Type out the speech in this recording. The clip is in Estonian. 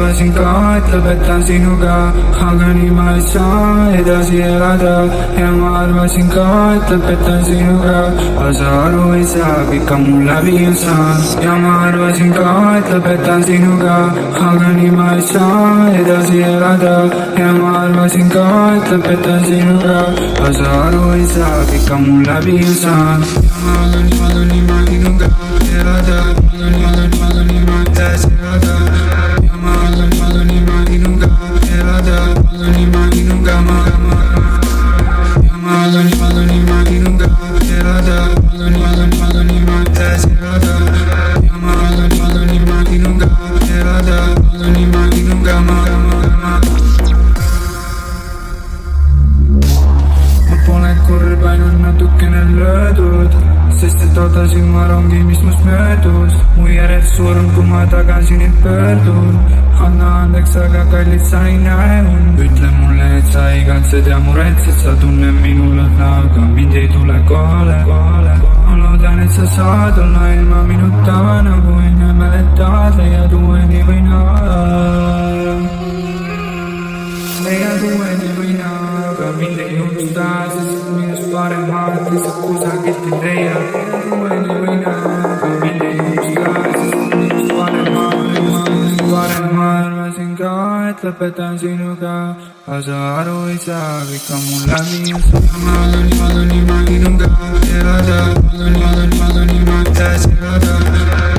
arvasin ka, et lõpetan sinuga, aga nii ma ei saa edasi elada. Ja ma arvasin ka, et lõpetan sinuga, aga sa aru ei saa, kõik on mul läbi ju saanud. Ja ma arvasin ka, et lõpetan sinuga, aga nii ma ei saa edasi elada. Ja ma arvasin ka, et lõpetan sinuga, aga sa aru ei saa, kõik on mul läbi ju saanud. Ja ma arvan nii ma sinuga elada, ma nii ma edasi elada. Ja ma arvan nii ma sinuga elada, nii ma sinuga ja ma arvan nii ma sinuga elada, nii ma edasi elada. Ja ma arvan nii ma sinuga elada, nii ma sinuga ma pole kurb, ainult natukene löödud, sest et ootasin ma rongi, mis must möödus. Mu järjest surm, kui ma tagasi nüüd pöördun. Anna andeks, aga kallid, sa ei näe und. Ütle mulle, et sa igatsed ja muretsed, sa tunned minu lõhna, aga mind ei tule kohale. Ma loodan, et sa saad olla ilma minuta, nagu enne mäletad, leiad uueni või naa. Leiad uueni või naa, aga mind ei unusta, sest minust paremad lihtsalt kusagilt ei leia. Leiad uueni või naa, aga mind ei unusta, sest minust paremad. Ma arvasin ka, et lõpetan sinuga, aga sa aru ei saa, kõik on mul läbi ju saanud. Ma arvan nii ma sinuga elada, nii ma edasi elada.